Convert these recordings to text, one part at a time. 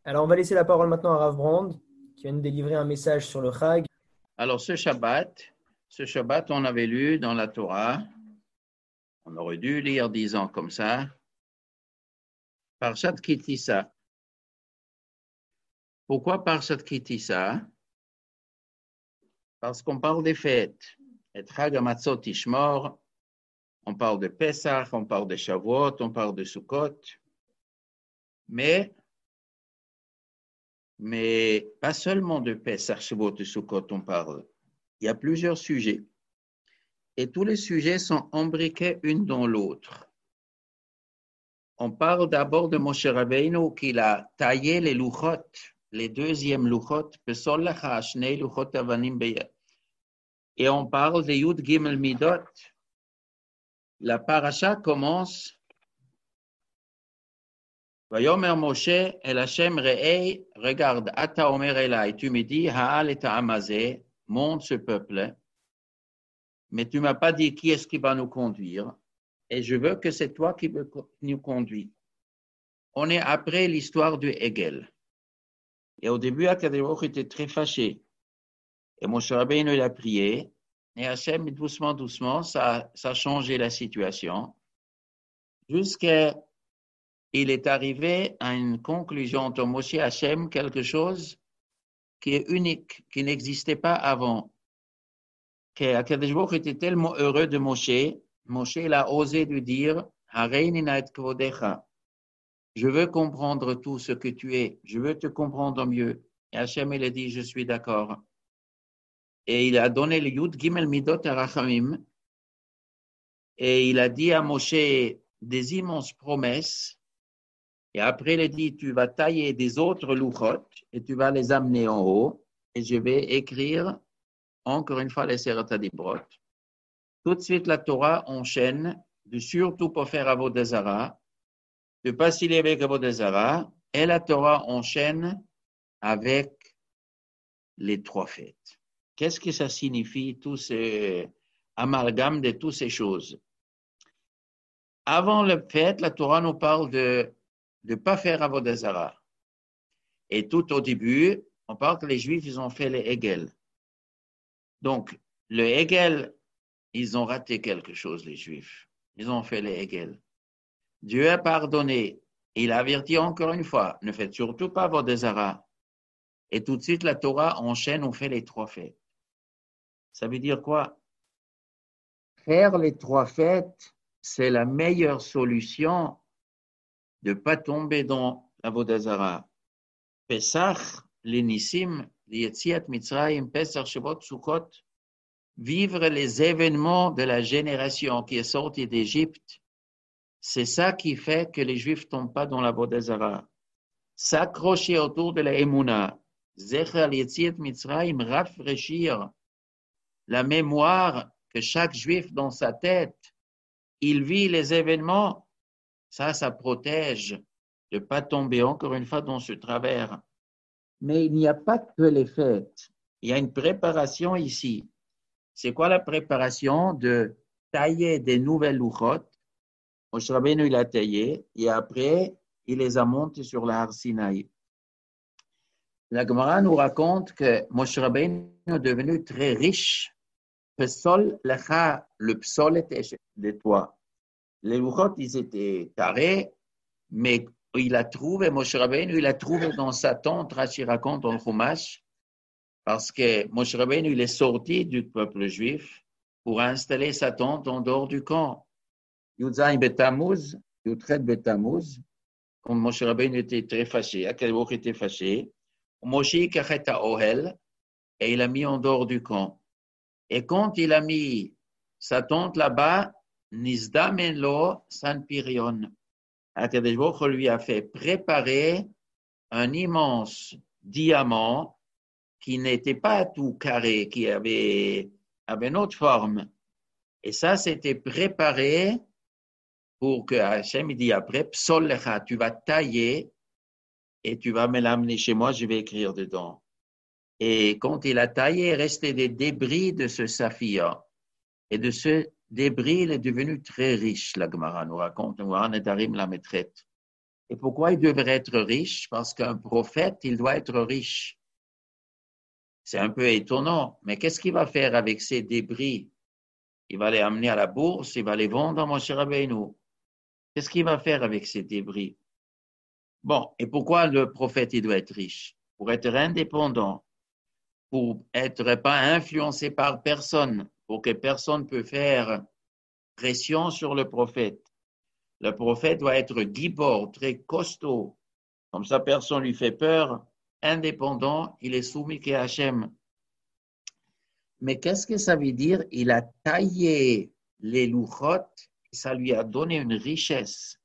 Alors, on va laisser la parole maintenant à Rav Brand, qui vient de délivrer un message sur le Chag. Alors, ce Shabbat, on avait lu dans la Torah, on aurait dû lire 10 ans comme ça, Parshat Ki Tisa. Pourquoi Parshat Ki Tisa? Parce qu'on parle des fêtes. Et Chag HaMatzot Tishmor, on parle de Pesach, on parle de Shavuot, on parle de Sukkot, mais, mais pas seulement de Pesach, Shavuot et Sukkot on parle. Il y a plusieurs sujets. Et tous les sujets sont imbriqués une dans l'autre. On parle d'abord de Moshe Rabbeinu qu'il a taillé les louchot, les deuxièmes louchot, et on parle de Yud Gimel Midot. La paracha commence Vayomer Moshe el Hashem Re'ei, regarde, Ata Omer Elai, tu me dis, Ha'al et Ha'amazé, monte ce peuple, mais tu ne m'as pas dit qui est-ce qui va nous conduire, et je veux que c'est toi qui nous conduis. On est après l'histoire du Hegel. Et au début, Akadosh Baruch Hu était très fâché. Et Moshe Rabbeinu, il a prié. Et Hachem, doucement, doucement, ça a changé la situation. Jusqu'à il est arrivé à une conclusion entre Moshe et Hachem, quelque chose qui est unique, qui n'existait pas avant. Akadosh Baruch Hu était tellement heureux de Moshe. Moshe, il a osé lui dire, Hareini na et kvodecha. Je veux comprendre tout ce que tu es. Je veux te comprendre mieux. Et Hachem, il a dit, je suis d'accord. Et il a donné le Yud Gimel Midot Arachamim. Et il a dit à Moshe des immenses promesses. Et après, il a dit, tu vas tailler des autres louchot et tu vas les amener en haut. Et je vais écrire, encore une fois, les Seret HaDibrot. Tout de suite, la Torah enchaîne de surtout pas faire Avodah Zarah, de ne pas s'y lever avec Avodah Zarah. Et la Torah enchaîne avec les 3 fêtes. Qu'est-ce que ça signifie, tout ce amalgame de toutes ces choses? Avant le fête, la Torah nous parle de ne pas faire Avodah Zarah. Et tout au début, on parle que les Juifs, ils ont fait le Hegel. Donc, le Hegel, ils ont raté quelque chose, les Juifs. Ils ont fait le Hegel. Dieu a pardonné. Il a averti encore une fois, ne faites surtout pas Avodah Zarah. Et tout de suite, la Torah enchaîne, on fait les 3 fêtes. Ça veut dire quoi? Faire les 3 fêtes, c'est la meilleure solution de ne pas tomber dans l'Avodah Zarah. Pesach, l'Enissim, l'Yetziat Mitzrayim, Pesach, Shavuot, Sukkot, vivre les événements de la génération qui est sortie d'Égypte, c'est ça qui fait que les Juifs ne tombent pas dans l'Avodah Zarah. S'accrocher autour de la Emouna, Zecher l'Yetziat Mitzrayim, rafraîchir la mémoire que chaque Juif dans sa tête, il vit les événements, ça protège de ne pas tomber encore une fois dans ce travers. Mais il n'y a pas que les fêtes. Il y a une préparation ici. C'est quoi la préparation? De tailler des nouvelles louchot. Moshe Rabbeinu, il a taillé et après, il les a montées sur la Har Sinaï. La Gemara nous raconte que Moshe Rabbeinu est devenu très riche. Pesol lecha, le psol était de toi. Les louchot, ils étaient carrés, mais il a trouvé, Moshe Rabbeinu, il a trouvé dans sa tente, Rashi raconte dans le Chumash, parce que Moshe Rabbeinu, il est sorti du peuple juif pour installer sa tente en dehors du camp. Yudzaï Betamuz, Yudchet Betamuz, quand Moshe Rabbeinu était très fâché, Akadosh était fâché, Moshe Kachet Ohel, et il a mis en dehors du camp. Et quand il a mis sa tente là-bas, Nizdamen lo Sanpirion. Akadosh Baruch Hu lui a fait préparer un immense diamant qui n'était pas tout carré, qui avait une autre forme. Et ça, c'était préparé pour que Hachem dit après, Psol lecha, tu vas tailler et tu vas me l'amener chez moi, je vais écrire dedans. Et quand il a taillé, il restait des débris de ce saphir. Et de ce débris, il est devenu très riche, la Gemara nous raconte, la maîtrette. Et pourquoi il devrait être riche? Parce qu'un prophète, il doit être riche. C'est un peu étonnant, mais qu'est-ce qu'il va faire avec ces débris? Il va les amener à la bourse, il va les vendre à Moshe Rabbeinu. Qu'est-ce qu'il va faire avec ces débris? Bon, et pourquoi le prophète, il doit être riche? Pour être indépendant, pour être pas influencé par personne, pour que personne ne peut faire pression sur le prophète. Le prophète doit être gibor, très costaud. Comme ça, personne ne lui fait peur. Indépendant, il est soumis qu'à Hachem. Mais qu'est-ce que ça veut dire? Il a taillé les louchot, ça lui a donné une richesse.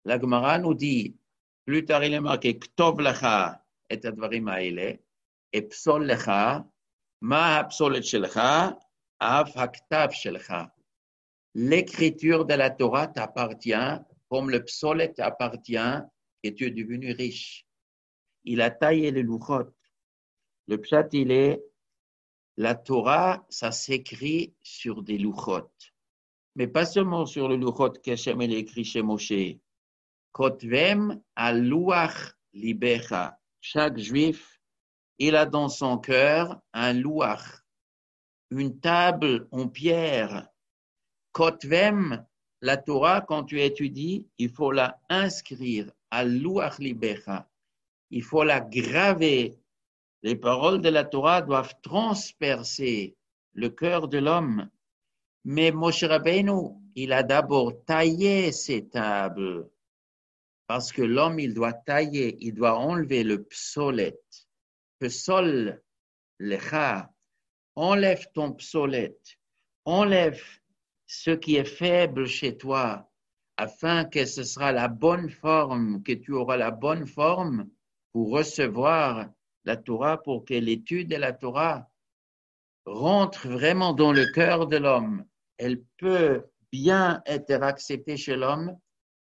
La Gemara nous dit, plus tard il est marqué, Ktov lecha et advarim haele, et psol lecha, ma hapsolet shelcha, af haktav shelcha. L'écriture de la Torah t'appartient, comme le psolet t'appartient, et tu es devenu riche. Il a taillé les louchot. Le pshat, il est, la Torah, ça s'écrit sur des louchot. Mais pas seulement sur le louchot qu'Hachem a écrit chez Moshe. Kotvem al louach libecha. Chaque juif, il a dans son cœur un louach, une table en pierre. Kotvem, la Torah, quand tu étudies, il faut la inscrire al louach libecha. Il faut la graver. Les paroles de la Torah doivent transpercer le cœur de l'homme. Mais Moshe Rabbeinu, il a d'abord taillé ces tables. Parce que l'homme, il doit tailler, il doit enlever le psolet. Psol lecha. Enlève ton psolet. Enlève ce qui est faible chez toi, afin que ce sera la bonne forme, que tu auras la bonne forme pour recevoir la Torah, pour que l'étude de la Torah rentre vraiment dans le cœur de l'homme. Elle peut bien être acceptée chez l'homme.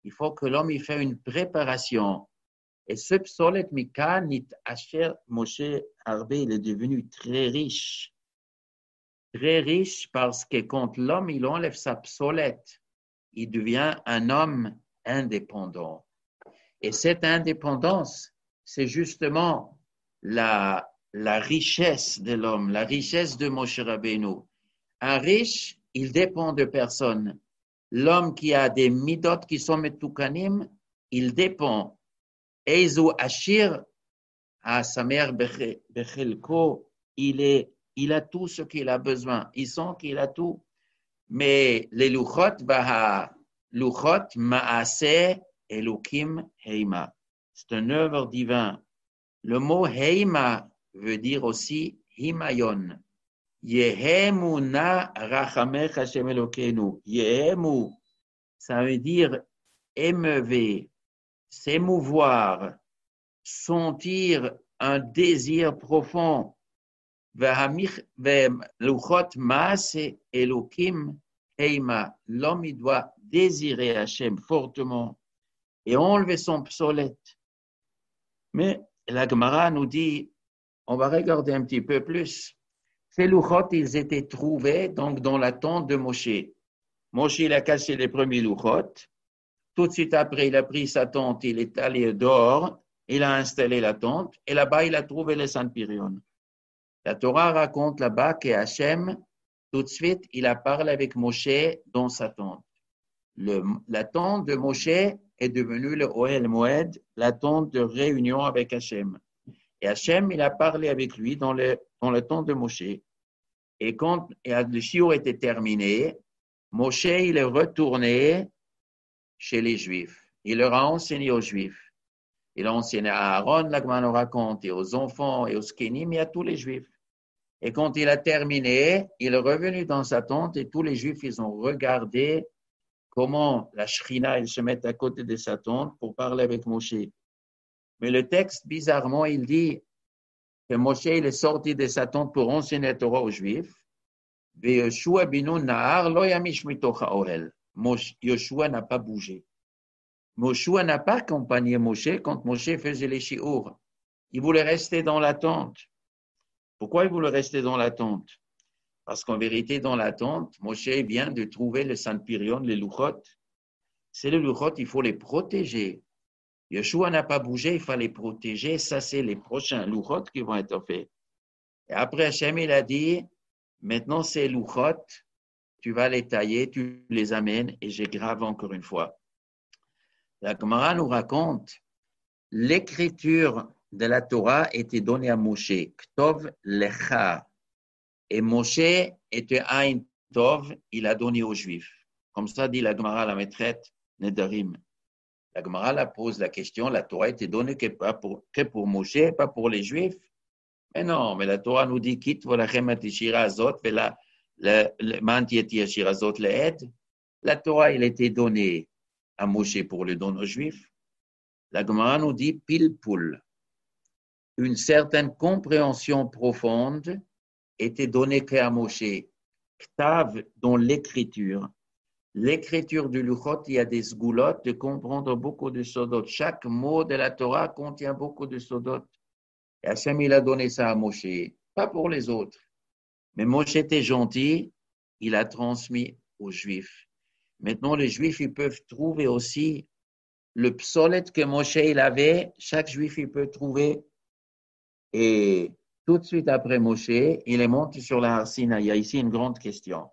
Il faut que l'homme y fasse une préparation. Et ce psolet mikanit asher Moshe Arbe, il est devenu très riche. Très riche parce que quand l'homme il enlève sa psolette, il devient un homme indépendant. Et cette indépendance, c'est justement la richesse de l'homme, la richesse de Moshe Rabbeinu. Un riche, il dépend de personne. L'homme qui a des midot qui sont metukanim, il dépend. Eizu Ashir, à sa mère Bechelko, il a tout ce qu'il a besoin. Il sent qu'il a tout. Mais les luchot, luchot ma'aseh elokim heima. C'est une œuvre divine. Le mot heima veut dire aussi himayon. Yehemu na rachamech Hashem Elokeinu. Yehemu, ça veut dire émeuver, s'émouvoir, sentir un désir profond. Luchot maase Elokim heima. L'homme, il doit désirer Hashem fortement et enlever son psolet. Mais la Gemara nous dit, on va regarder un petit peu plus. Ces louchot, ils étaient trouvés donc dans la tente de Moshe. Moshe, il a cassé les premiers louchot. Tout de suite après, il a pris sa tente, il est allé dehors, il a installé la tente, et là-bas, il a trouvé le Saint-Pirion. La Torah raconte là-bas qu'Hachem, tout de suite, il a parlé avec Moshe dans sa tente. La tente de Moshe est devenue le Ohel Moed, la tente de réunion avec Hachem. Et Hachem, il a parlé avec lui dans le tente de Moshe. Et quand le shiur était terminé, Moshe, il est retourné chez les Juifs. Il leur a enseigné aux Juifs. Il a enseigné à Aaron, la Gemara nous raconte, et aux enfants, et aux skenim, et à tous les Juifs. Et quand il a terminé, il est revenu dans sa tente, et tous les Juifs, ils ont regardé comment la Shrina, elle se met à côté de sa tente pour parler avec Moshe. Mais le texte, bizarrement, il dit que Moshe, il est sorti de sa tente pour enseigner la Torah aux Juifs. Yoshua n'a pas bougé. Yoshua n'a pas accompagné Moshe quand Moshe faisait les shiur. Il voulait rester dans la tente. Pourquoi il voulait rester dans la tente? Parce qu'en vérité, dans la tente, Moshe vient de trouver le Saint-Pirion, les louchot. C'est les louchot, il faut les protéger. Yeshua n'a pas bougé, il fallait protéger. Ça, c'est les prochains louchot qui vont être faits. Et après, Hachem, il a dit, maintenant, ces louchot, tu vas les tailler, tu les amènes, et j'ai grave encore une fois. La Gemara nous raconte, l'écriture de la Torah était donnée à Moshe, Ktov Lecha. Et Moshe était Ain Tov, il a donné aux Juifs. Comme ça dit la Gemara, la maîtresse Nedarim. La Gemara la pose la question, la Torah était donnée que pour Moshe, pas pour les Juifs. Mais non, mais la Torah nous dit quitte volachem atishira azot vela mantieti ashira azot leed. La Torah, il était donnée à Moshe pour le don aux Juifs. La Gemara nous dit pilpul. Une certaine compréhension profonde était donnée qu'à Moshe. Ktav, dans l'écriture. L'écriture du Luchot, il y a des sgoulottes de comprendre beaucoup de sodot. Chaque mot de la Torah contient beaucoup de sodot. Et Hachem, il a donné ça à Moshe, pas pour les autres. Mais Moshe était gentil, il a transmis aux Juifs. Maintenant, les Juifs, ils peuvent trouver aussi le psolète que Moshe il avait. Chaque Juif, il peut trouver. Et tout de suite après Moshe, il est monté sur la Har Sinaï. Il y a ici une grande question.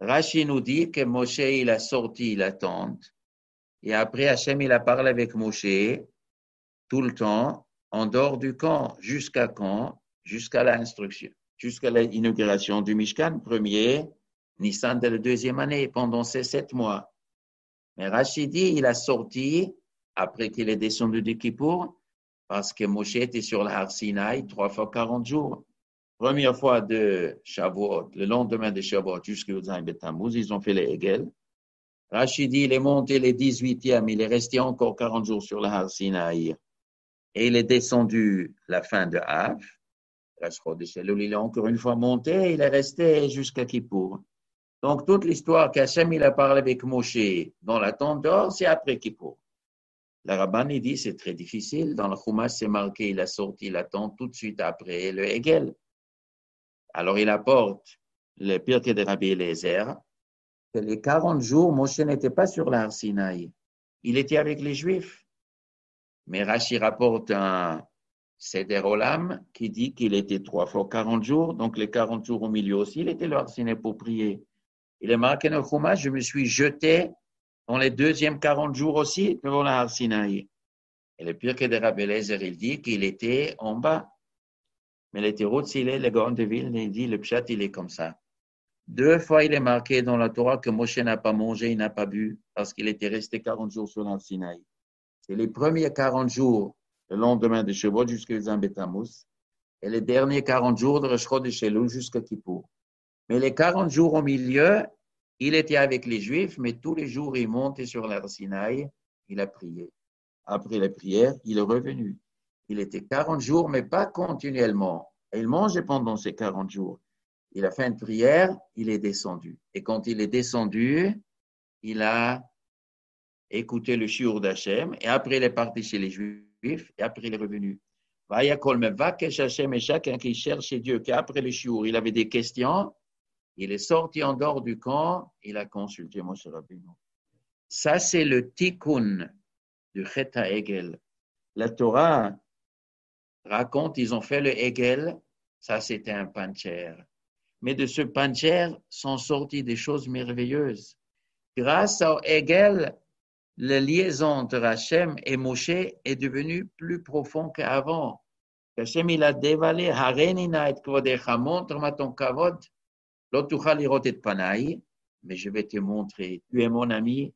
Rashi nous dit que Moshe, il a sorti la tente. Et après, Hachem, il a parlé avec Moshe tout le temps, en dehors du camp. Jusqu'à quand? Jusqu'à l'instruction, jusqu'à l'inauguration du Mishkan, premier, Nissan de la deuxième année, pendant ces 7 mois. Mais Rashi dit, il a sorti, après qu'il est descendu de Kippour, parce que Moshe était sur la Har Sinaï 3 fois 40 jours. Première fois de Shavuot, le lendemain de Shavuot jusqu'au Zayin Bet Tammuz, ils ont fait les Hegel. Rashi dit, il est monté les 18e, il est resté encore 40 jours sur la Har Sinaï. Et il est descendu la fin de Av. Il est encore une fois monté, il est resté jusqu'à Kippour. Donc, toute l'histoire qu'Hachem il a parlé avec Moshe dans la tente d'or, c'est après Kippour. La Rabban, il dit, c'est très difficile. Dans le Chumash, c'est marqué, il a sorti la tente tout de suite après le Hegel. Alors, il apporte le Pirkei de Rabbi Eliezer, que les 40 jours, Moshe n'était pas sur la Har Sinaï. Il était avec les Juifs. Mais Rashi rapporte un Seder Olam qui dit qu'il était 3 fois 40 jours, donc les 40 jours au milieu aussi, il était là pour prier. Il est marqué dans le Chumash, je me suis jeté dans les deuxièmes 40 jours aussi devant la Har Sinaï. Et le Pirkei de Rabbi Eliezer, il dit qu'il était en bas. Mais le Tirutz, il est le Gaon de Vilna, il dit le Pshat, il est comme ça. 2 fois, il est marqué dans la Torah que Moshe n'a pas mangé, il n'a pas bu, parce qu'il était resté 40 jours sur la Sinaï. C'est les premiers 40 jours, le lendemain de Shavuot jusqu'à Zayin Bet Tammuz, et les derniers 40 jours de Rosh Chodesh Elul jusqu'à Kippour. Mais les 40 jours au milieu, il était avec les Juifs, mais tous les jours, il montait sur la Sinaï, il a prié. Après la prière, il est revenu. Il était 40 jours, mais pas continuellement. Et il mangeait pendant ces 40 jours. Il a fait une prière, il est descendu. Et quand il est descendu, il a écouté le shiur d'Hachem, et après il est parti chez les Juifs, et après il est revenu. Vayakol mevakesh Hachem, et chacun qui cherchait Dieu, qu'après le shiur, il avait des questions, il est sorti en dehors du camp, il a consulté Moshe Rabbeinu. Ça, c'est le tikkun du Chet HaEgel. La Torah raconte, ils ont fait le Hegel, ça c'était un pancher. Mais de ce pancher sont sorties des choses merveilleuses. Grâce au Hegel, la liaison entre Hachem et Moshe est devenue plus profonde qu'avant. Hachem, il a dévalé, Harenina et Kvodecha, montre-moi ton kavod, l'otucha lirot et panaï, mais je vais te montrer, tu es mon ami.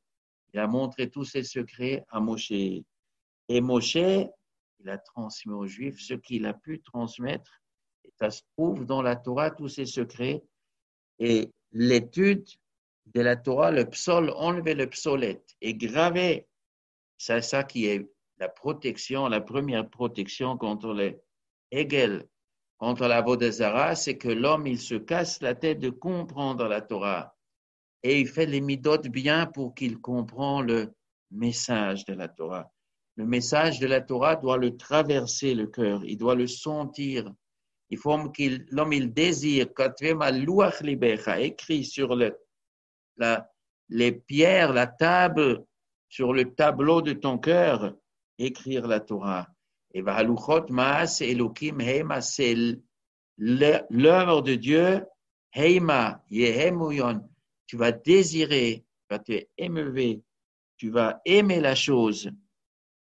Il a montré tous ses secrets à Moshe. Et Moshe, il a transmis aux Juifs ce qu'il a pu transmettre. Et ça se trouve dans la Torah, tous ces secrets. Et l'étude de la Torah, le psol, enlever le psolète et graver. C'est ça qui est la protection, la première protection contre le Hegel, contre la Vodazara, c'est que l'homme, il se casse la tête de comprendre la Torah. Et il fait les midot bien pour qu'il comprenne le message de la Torah. Le message de la Torah doit le traverser le cœur, il doit le sentir. Il faut que l'homme il désire, écrit sur les pierres, la table, sur le tableau de ton cœur, écrire la Torah. Et Vahaluchot Maas Elokim Heima, c'est l'œuvre de Dieu. Heima, Yehemuyon, tu vas désirer, tu vas te émeuver, tu vas aimer la chose,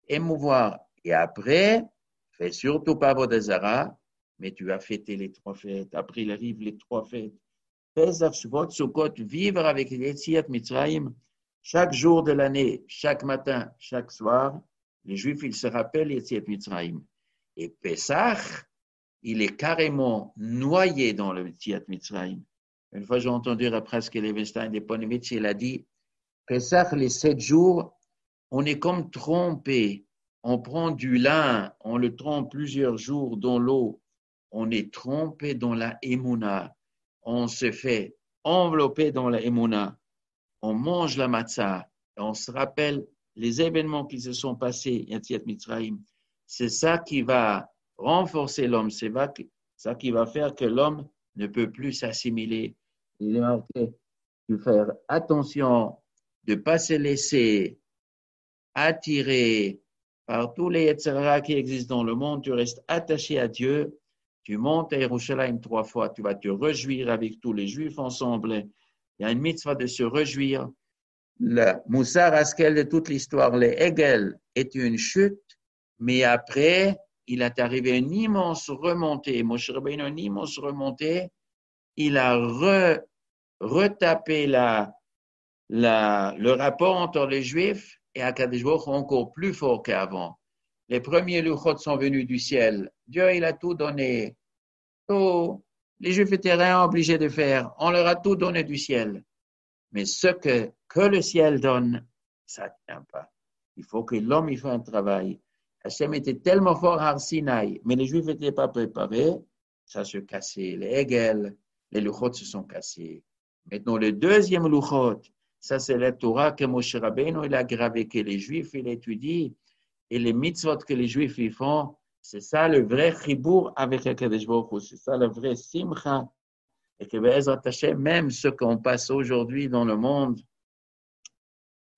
émouvoir. Et après, fais surtout pas Vodazara, mais tu vas fêter les 3 fêtes. Après, il arrive les 3 fêtes. Pesach, Sukkot, Sukkot, vivre avec Yetziat Mitzrayim chaque jour de l'année, chaque matin, chaque soir. Les Juifs, ils se rappellent Yetziat Mitzrayim. Et Pesach, il est carrément noyé dans le Yetziat Mitzrayim. Une fois, j'ai entendu presque Levenstein de Ponevezh, il a dit, Pesach, les 7 jours, on est comme trompé. On prend du lin, on le trompe plusieurs jours dans l'eau. On est trompé dans la émouna. On se fait envelopper dans la émouna. On mange la matzah. Et on se rappelle les événements qui se sont passés, Yetziat Mitzrayim. C'est ça qui va renforcer l'homme. C'est ça qui va faire que l'homme ne peut plus s'assimiler. Il est marqué de faire attention, de ne pas se laisser attirer par tous les Yetzirah qui existent dans le monde. Tu restes attaché à Dieu. Tu montes à Yerushalayim 3 fois. Tu vas te réjouir avec tous les Juifs ensemble. Il y a une mitzvah de se réjouir. Le Moussar Askel de toute l'histoire, le Hegel, est une chute, mais après, il est arrivé une immense remontée. Moshe Rabbeinu, une immense remontée. Il a retapé le rapport entre les Juifs et Akadosh Baruch Hu encore plus fort qu'avant. Les premiers luchot sont venus du ciel. Dieu, il a tout donné. Tout. Les Juifs étaient rien obligés de faire. On leur a tout donné du ciel. Mais ce que le ciel donne, ça ne tient pas. Il faut que l'homme y fasse un travail. Hachem était tellement fort à Arsinaï, mais les Juifs n'étaient pas préparés. Ça se cassait. Les Hegel, les luchot se sont cassés. Maintenant, le deuxième luchot, ça c'est la Torah que Moshe Rabbeinu il a gravé, que les Juifs ils étudient, et les mitzvot que les Juifs ils font, c'est ça le vrai chibour avec Akadosh Baruch Hu, c'est ça le vrai simcha. Et que Be'ezrat Hashem, même ce qu'on passe aujourd'hui dans le monde,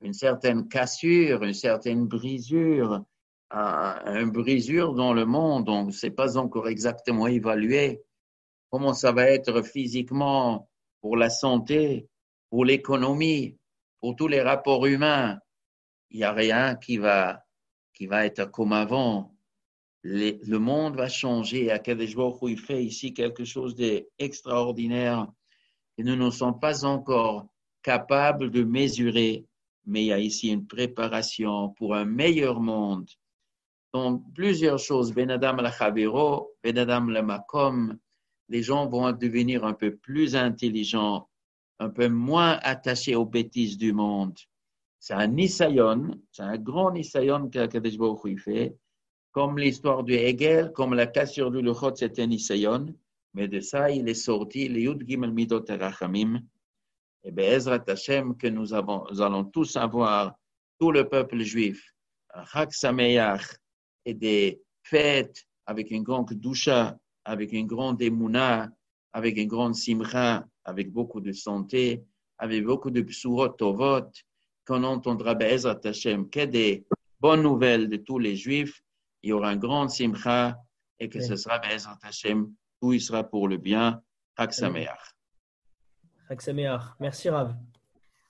une certaine cassure, une certaine brisure, une brisure dans le monde, on ne sait pas encore exactement évaluer comment ça va être physiquement pour la santé, pour l'économie, pour tous les rapports humains. Il n'y a rien qui va être comme avant. Le monde va changer. Akadosh Baruch Hu, il fait ici quelque chose d'extraordinaire et nous ne sommes pas encore capables de mesurer. Mais il y a ici une préparation pour un meilleur monde. Donc, plusieurs choses. Ben Adam la Chaviro, Ben Adam la Makom. Les gens vont devenir un peu plus intelligents, un peu moins attachés aux bêtises du monde. C'est un nisayon, c'est un grand nisayon qu'Akadosh Baruch Hu fait. Comme l'histoire du Hegel, comme la cassure du Luchot, c'était un nisayon. Mais de ça, il est sorti, le Yud Gimel Midot Harachamim. Et Be'ezrat Hashem, que nous allons tous avoir, tout le peuple juif, un Chag Sameach et des fêtes avec une grande doucha, avec une grande émouna, avec une grande simcha, avec beaucoup de santé, avec beaucoup de psurot tovot, qu'on entendra Be'ezrat Hashem que des bonnes nouvelles de tous les juifs. Il y aura un grand simcha et que ce sera Be'ezrat Hashem, tout il sera pour le bien. Chag Sameach. Chag Sameach. Merci Rav.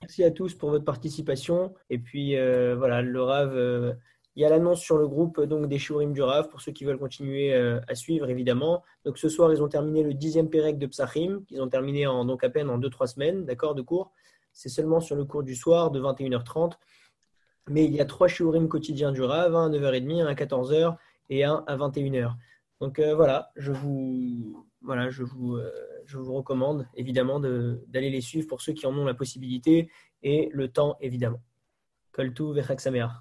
Merci à tous pour votre participation. Et puis voilà, le Rav, il y a l'annonce sur le groupe donc, des Shiurim du Rav pour ceux qui veulent continuer à suivre évidemment. Donc ce soir, ils ont terminé le 10e Pérec de Psachim, qu'ils ont terminé donc à peine en 2-3 semaines, d'accord, de cours. C'est seulement sur le cours du soir de 21h30. Mais il y a 3 Shiurim quotidiens du Rav, un à 9h30, un à 14h et un à 21h. Donc voilà, je vous recommande évidemment d'aller les suivre pour ceux qui en ont la possibilité et le temps évidemment. Kol Tuv et Chag Sameach.